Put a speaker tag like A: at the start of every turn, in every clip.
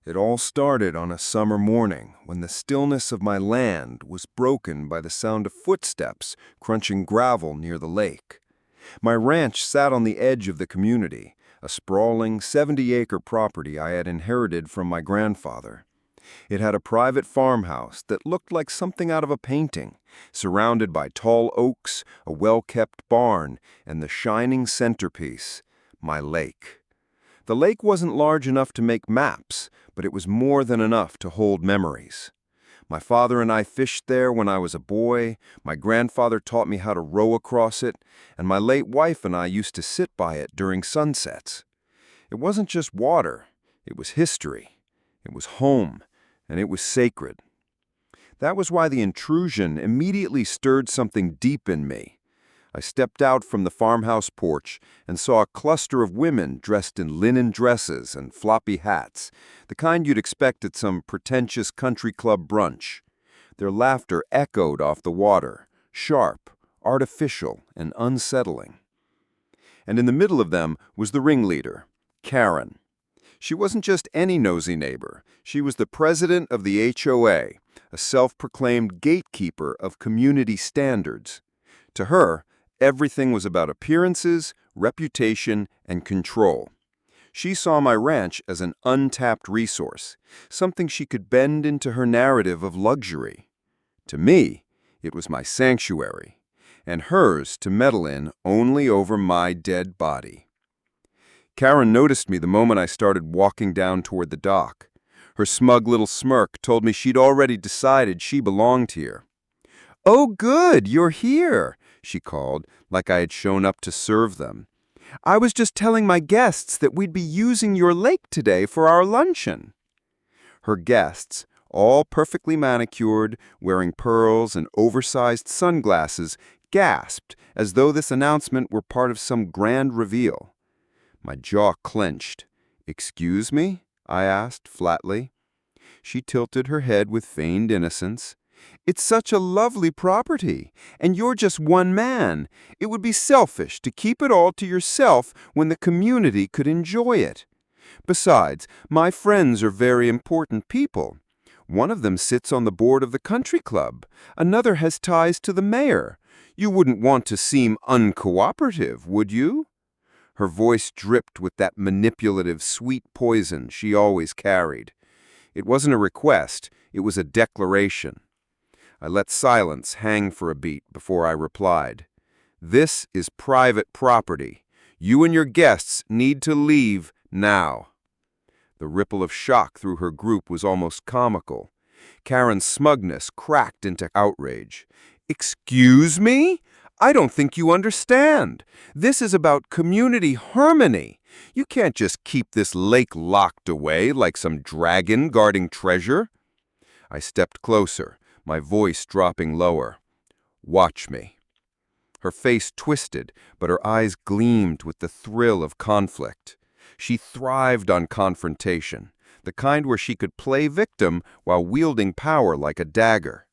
A: It all started on a summer morning when the stillness of my land was broken by the sound of footsteps crunching gravel near the lake. My ranch sat on the edge of the community, a sprawling 70-acre property I had inherited from my grandfather. It had a private farmhouse that looked like something out of a painting, surrounded by tall oaks, a well-kept barn, and the shining centerpiece, my lake. The lake wasn't large enough to make maps, but it was more than enough to hold memories. My father and I fished there when I was a boy, my grandfather taught me how to row across it, and my late wife and I used to sit by it during sunsets. It wasn't just water, it was history, it was home, and it was sacred. That was why the intrusion immediately stirred something deep in me. I stepped out from the farmhouse porch and saw a cluster of women dressed in linen dresses and floppy hats, the kind you'd expect at some pretentious country club brunch. Their laughter echoed off the water, sharp, artificial, and unsettling. And in the middle of them was the ringleader, Karen. She wasn't just any nosy neighbor. She was the president of the HOA, a self-proclaimed gatekeeper of community standards. To her, everything was about appearances, reputation, and control. She saw my ranch as an untapped resource, something she could bend into her narrative of luxury. To me, it was my sanctuary, and hers to meddle in only over my dead body. Karen noticed me the moment I started walking down toward the dock. Her smug little smirk told me she'd already decided she belonged here. "Oh, good, you're here," she called, like I had shown up to serve them. "I was just telling my guests that we'd be using your lake today for our luncheon." Her guests, all perfectly manicured, wearing pearls and oversized sunglasses, gasped as though this announcement were part of some grand reveal. My jaw clenched. "Excuse me?" I asked flatly. She tilted her head with feigned innocence. "It's such a lovely property, and you're just one man. It would be selfish to keep it all to yourself when the community could enjoy it. Besides, my friends are very important people. One of them sits on the board of the country club. Another has ties to the mayor. You wouldn't want to seem uncooperative, would you?" Her voice dripped with that manipulative, sweet poison she always carried. It wasn't a request, it was a declaration. I let silence hang for a beat before I replied. "This is private property. You and your guests need to leave now." The ripple of shock through her group was almost comical. Karen's smugness cracked into outrage. "Excuse me? I don't think you understand. This is about community harmony. You can't just keep this lake locked away like some dragon guarding treasure." I stepped closer, my voice dropping lower. "Watch me." Her face twisted, but her eyes gleamed with the thrill of conflict. She thrived on confrontation, the kind where she could play victim while wielding power like a dagger.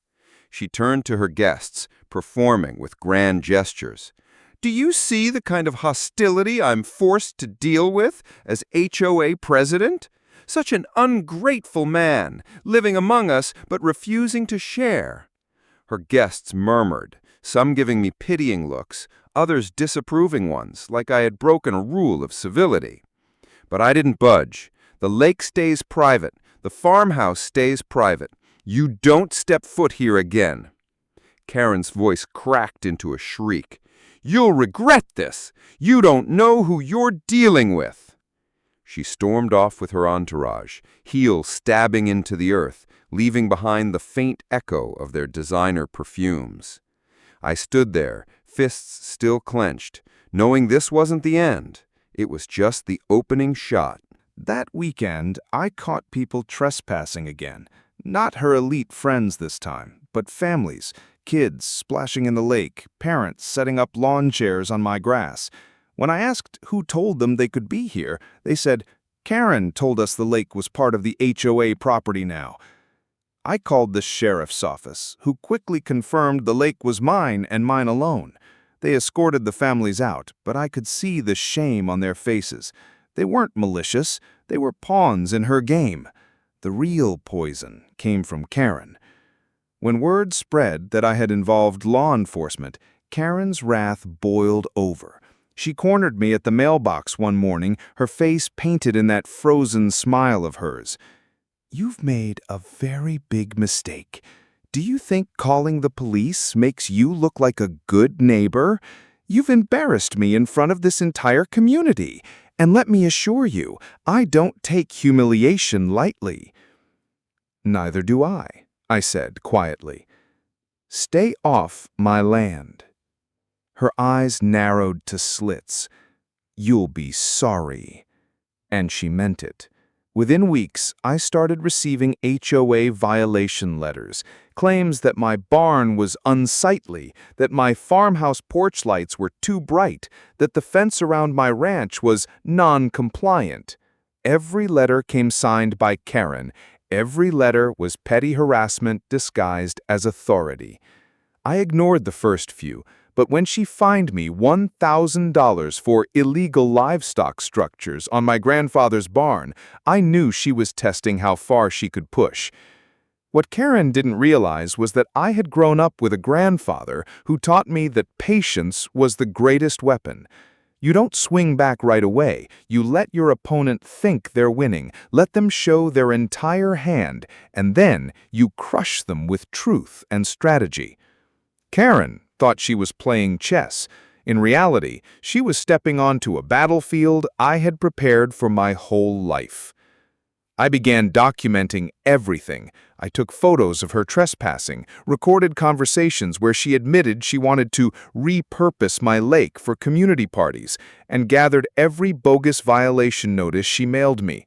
A: She turned to her guests, performing with grand gestures. "Do you see the kind of hostility I'm forced to deal with as HOA president? Such an ungrateful man, living among us but refusing to share." Her guests murmured, some giving me pitying looks, others disapproving ones, like I had broken a rule of civility. But I didn't budge. The lake stays private. The farmhouse stays private. You don't step foot here again. Karen's voice cracked into a shriek. "You'll regret this. You don't know who you're dealing with." She stormed off with her entourage, heel stabbing into the earth, leaving behind the faint echo of their designer perfumes. I stood there, fists still clenched, knowing this wasn't the end. It was just the opening shot.
B: That weekend, I caught people trespassing again. Not her elite friends this time, but families, kids splashing in the lake, parents setting up lawn chairs on my grass. When I asked who told them they could be here, they said, "Karen told us the lake was part of the HOA property now." I called the sheriff's office, who quickly confirmed the lake was mine and mine alone. They escorted the families out, but I could see the shame on their faces. They weren't malicious, they were pawns in her game. The real poison came from Karen. When word spread that I had involved law enforcement, Karen's wrath boiled over. She cornered me at the mailbox one morning, her face painted in that frozen smile of hers. "You've made a very big mistake. Do you think calling the police makes you look like a good neighbor? You've embarrassed me in front of this entire community. And let me assure you, I don't take humiliation lightly." "Neither do I said quietly. "Stay off my land." Her eyes narrowed to slits. "You'll be sorry." And she meant it. Within weeks, I started receiving HOA violation letters, claims that my barn was unsightly, that my farmhouse porch lights were too bright, that the fence around my ranch was non-compliant. Every letter came signed by Karen. Every letter was petty harassment disguised as authority. I ignored the first few, but when she fined me $1,000 for illegal livestock structures on my grandfather's barn, I knew she was testing how far she could push. What Karen didn't realize was that I had grown up with a grandfather who taught me that patience was the greatest weapon. You don't swing back right away. You let your opponent think they're winning, let them show their entire hand, and then you crush them with truth and strategy. Karen thought she was playing chess. In reality, she was stepping onto a battlefield I had prepared for my whole life. I began documenting everything. I took photos of her trespassing, recorded conversations where she admitted she wanted to repurpose my lake for community parties, and gathered every bogus violation notice she mailed me.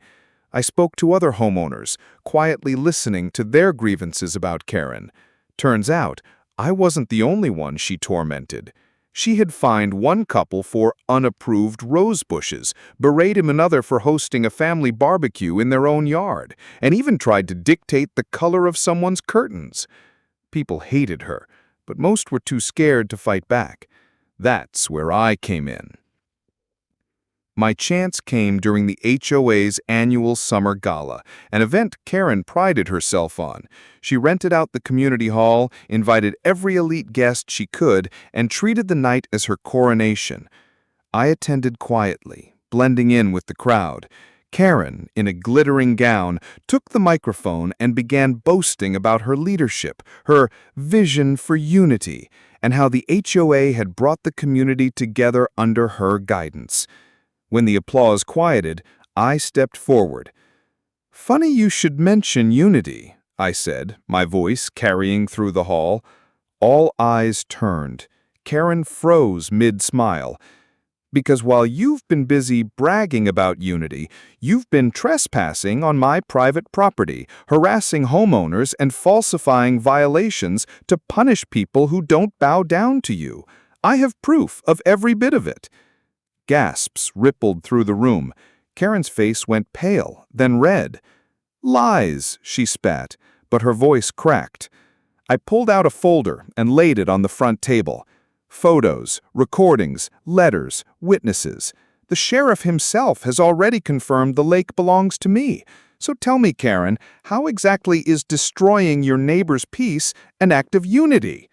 B: I spoke to other homeowners, quietly listening to their grievances about Karen. Turns out, I wasn't the only one she tormented. She had fined one couple for unapproved rose bushes, berated another for hosting a family barbecue in their own yard, and even tried to dictate the color of someone's curtains. People hated her, but most were too scared to fight back. That's where I came in. My chance came during the HOA's annual summer gala, an event Karen prided herself on. She rented out the community hall, invited every elite guest she could, and treated the night as her coronation. I attended quietly, blending in with the crowd. Karen, in a glittering gown, took the microphone and began boasting about her leadership, her vision for unity, and how the HOA had brought the community together under her guidance. When the applause quieted, I stepped forward. "Funny you should mention unity," I said, my voice carrying through the hall. All eyes turned. Karen froze mid-smile. "Because while you've been busy bragging about unity, you've been trespassing on my private property, harassing homeowners and falsifying violations to punish people who don't bow down to you. I have proof of every bit of it." Gasps rippled through the room. Karen's face went pale, then red. "Lies," she spat, but her voice cracked. I pulled out a folder and laid it on the front table. Photos, recordings, letters, witnesses. The sheriff himself has already confirmed the lake belongs to me. So tell me, Karen, how exactly is destroying your neighbor's peace an act of unity?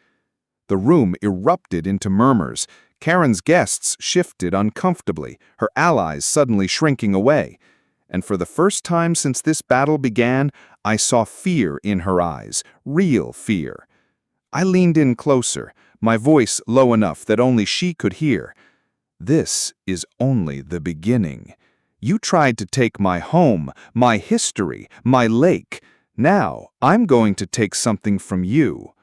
B: The room erupted into murmurs. Karen's guests shifted uncomfortably, her allies suddenly shrinking away. And for the first time since this battle began, I saw fear in her eyes, real fear. I leaned in closer, my voice low enough that only she could hear. "This is only the beginning. You tried to take my home, my history, my lake. Now I'm going to take something from you."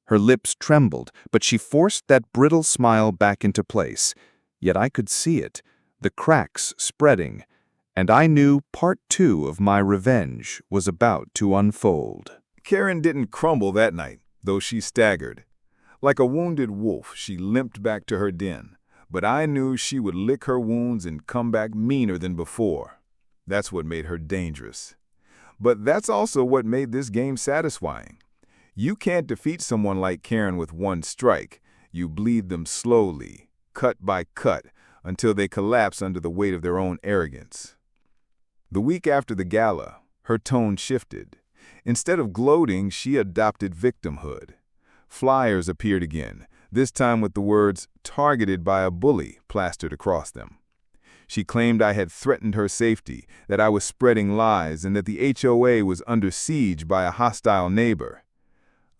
B: Her lips trembled, but she forced that brittle smile back into place. Yet I could see it, the cracks spreading, and I knew part 2 of my revenge was about to unfold.
C: Karen didn't crumble that night, though she staggered. Like a wounded wolf, she limped back to her den, but I knew she would lick her wounds and come back meaner than before. That's what made her dangerous. But that's also what made this game satisfying. You can't defeat someone like Karen with one strike. You bleed them slowly, cut by cut, until they collapse under the weight of their own arrogance. The week after the gala, Her tone shifted. Instead of gloating, she adopted victimhood. Flyers appeared again, this time with the words, "targeted by a bully," plastered across them. She claimed I had threatened her safety, that I was spreading lies, and that the HOA was under siege by a hostile neighbor.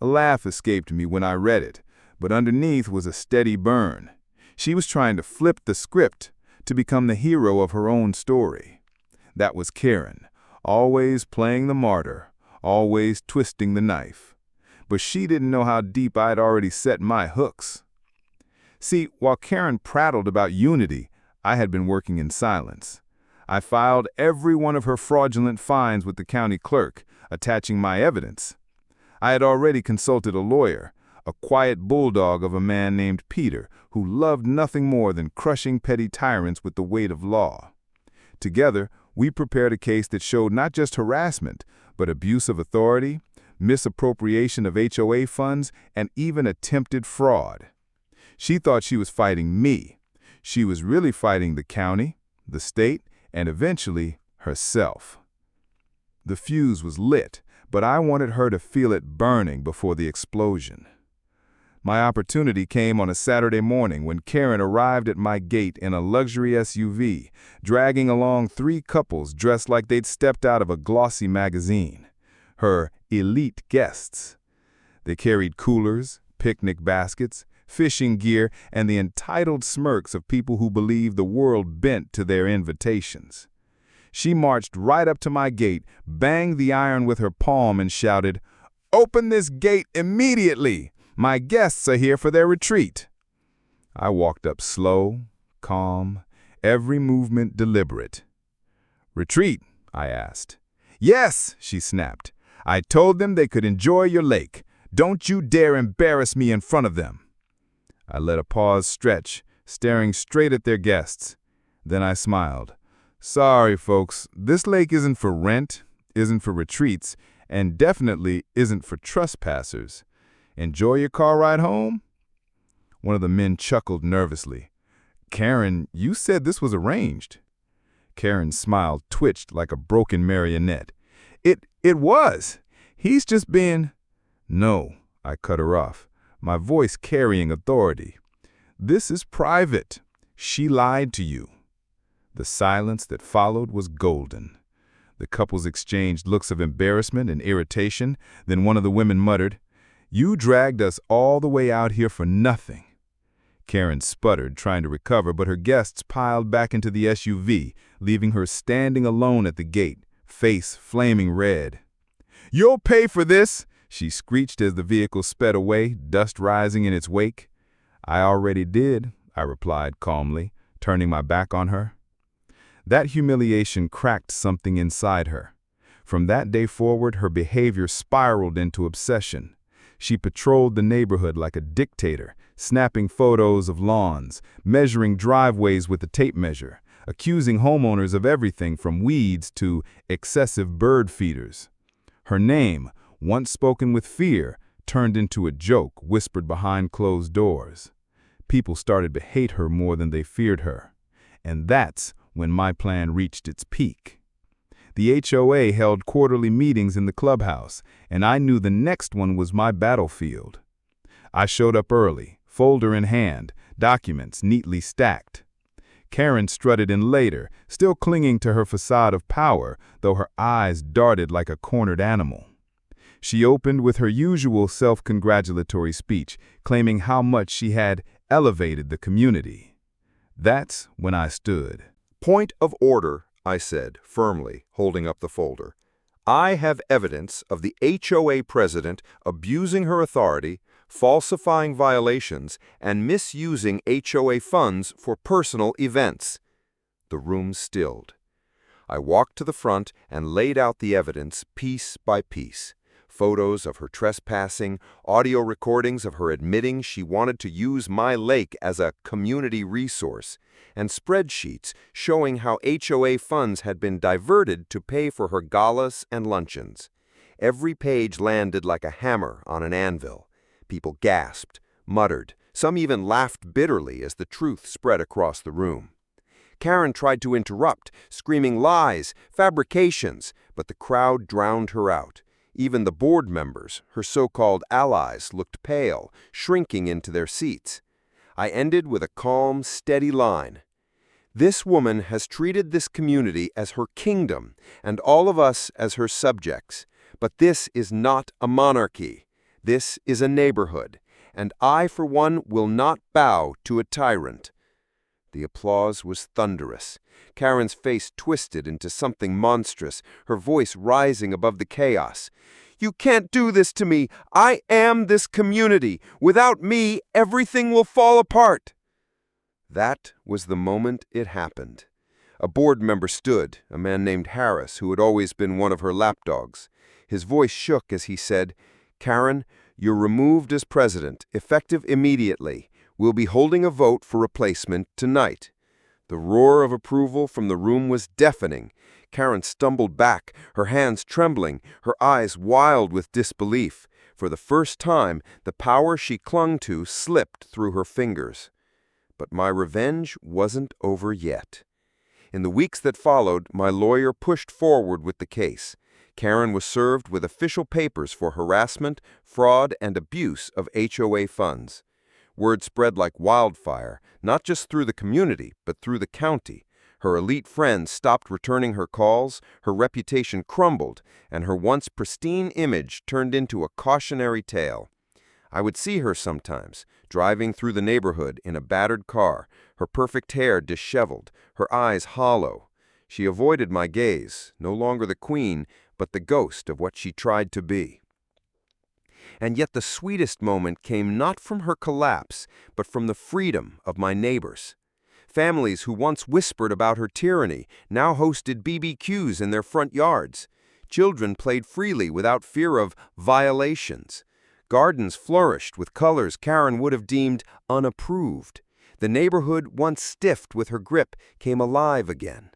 C: A laugh escaped me when I read it, but underneath was a steady burn. She was trying to flip the script to become the hero of her own story. That was Karen, always playing the martyr, always twisting the knife. But she didn't know how deep I'd already set my hooks. See, while Karen prattled about unity, I had been working in silence. I filed every one of her fraudulent fines with the county clerk, attaching my evidence. I had already consulted a lawyer, a quiet bulldog of a man named Peter, who loved nothing more than crushing petty tyrants with the weight of law. Together, we prepared a case that showed not just harassment, but abuse of authority, misappropriation of HOA funds, and even attempted fraud. She thought she was fighting me. She was really fighting the county, the state, and eventually herself. The fuse was lit, but I wanted her to feel it burning before the explosion. My opportunity came on a Saturday morning when Karen arrived at my gate in a luxury SUV, dragging along 3 couples dressed like they'd stepped out of a glossy magazine. Her elite guests. They carried coolers, picnic baskets, fishing gear, and the entitled smirks of people who believe the world bent to their invitations. She marched right up to my gate, banged the iron with her palm, and shouted, "Open this gate immediately! My guests are here for their retreat." I walked up slow, calm, every movement deliberate. "Retreat?" I asked. "Yes," she snapped. "I told them they could enjoy your lake. Don't you dare embarrass me in front of them." I let a pause stretch, staring straight at their guests. Then I smiled. "Sorry, folks, this lake isn't for rent, isn't for retreats, and definitely isn't for trespassers. Enjoy your car ride home?" One of the men chuckled nervously. "Karen, you said this was arranged." Karen's smile twitched like a broken marionette. It was. He's just being—" "No," I cut her off, my voice carrying authority. "This is private. She lied to you." The silence that followed was golden. The couples exchanged looks of embarrassment and irritation, then one of the women muttered, "You dragged us all the way out here for nothing." Karen sputtered, trying to recover, but her guests piled back into the SUV, leaving her standing alone at the gate, face flaming red. "You'll pay for this!" she screeched as the vehicle sped away, dust rising in its wake. "I already did," I replied calmly, turning my back on her. That humiliation cracked something inside her. From that day forward, her behavior spiraled into obsession. She patrolled the neighborhood like a dictator, snapping photos of lawns, measuring driveways with a tape measure, accusing homeowners of everything from weeds to excessive bird feeders. Her name, once spoken with fear, turned into a joke whispered behind closed doors. People started to hate her more than they feared her. And that's when my plan reached its peak. The HOA held quarterly meetings in the clubhouse, and I knew the next one was my battlefield. I showed up early, folder in hand, documents neatly stacked. Karen strutted in later, still clinging to her facade of power, though her eyes darted like a cornered animal. She opened with her usual self-congratulatory speech, claiming how much she had elevated the community. That's when I stood.
A: "Point of order," I said, firmly, holding up the folder. "I have evidence of the HOA president abusing her authority, falsifying violations, and misusing HOA funds for personal events." The room stilled. I walked to the front and laid out the evidence piece by piece. Photos of her trespassing, audio recordings of her admitting she wanted to use my lake as a community resource, and spreadsheets showing how HOA funds had been diverted to pay for her galas and luncheons. Every page landed like a hammer on an anvil. People gasped, muttered, some even laughed bitterly as the truth spread across the room. Karen tried to interrupt, screaming lies, fabrications, but the crowd drowned her out. Even the board members, her so-called allies, looked pale, shrinking into their seats. I ended with a calm, steady line. This woman has treated this community as her kingdom, and all of us as her subjects. But this is not a monarchy. This is a neighborhood, and I, for one, will not bow to a tyrant. The applause was thunderous. Karen's face twisted into something monstrous, her voice rising above the chaos. "You can't do this to me! I am this community! Without me, everything will fall apart!" That was the moment it happened. A board member stood, a man named Harris, who had always been one of her lapdogs. His voice shook as he said, "Karen, you're removed as president, effective immediately. We'll be holding a vote for replacement tonight." The roar of approval from the room was deafening. Karen stumbled back, her hands trembling, her eyes wild with disbelief. For the first time, the power she clung to slipped through her fingers. But my revenge wasn't over yet. In the weeks that followed, my lawyer pushed forward with the case. Karen was served with official papers for harassment, fraud, and abuse of HOA funds. Word spread like wildfire, not just through the community, but through the county. Her elite friends stopped returning her calls, her reputation crumbled, and her once pristine image turned into a cautionary tale. I would see her sometimes, driving through the neighborhood in a battered car, her perfect hair disheveled, her eyes hollow. She avoided my gaze, no longer the queen, but the ghost of what she tried to be. And yet the sweetest moment came not from her collapse, but from the freedom of my neighbors. Families who once whispered about her tyranny now hosted BBQs in their front yards. Children played freely without fear of violations. Gardens flourished with colors Karen would have deemed unapproved. The neighborhood, once stiffed with her grip, came alive again.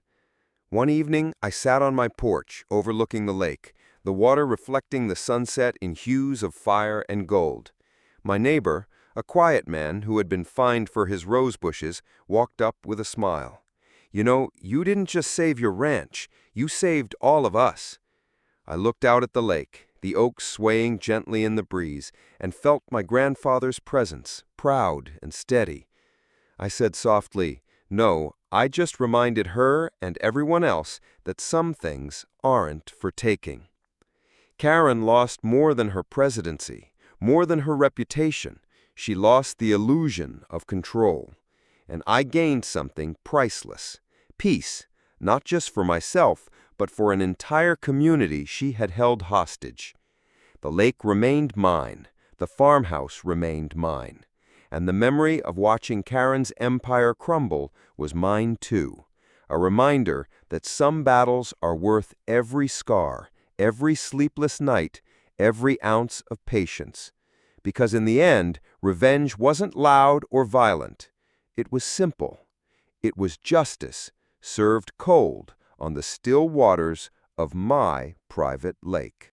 A: One evening, I sat on my porch, overlooking the lake, the water reflecting the sunset in hues of fire and gold. My neighbor, a quiet man who had been fined for his rose bushes, walked up with a smile. "You know, you didn't just save your ranch, you saved all of us." I looked out at the lake, the oaks swaying gently in the breeze, and felt my grandfather's presence, proud and steady. I said softly, "No, I just reminded her and everyone else that some things aren't for taking." Karen lost more than her presidency, more than her reputation. She lost the illusion of control. And I gained something priceless: peace, not just for myself, but for an entire community she had held hostage. The lake remained mine, the farmhouse remained mine, and the memory of watching Karen's empire crumble was mine too, a reminder that some battles are worth every scar, every sleepless night, every ounce of patience. Because in the end, revenge wasn't loud or violent. It was simple. It was justice, served cold on the still waters of my private lake.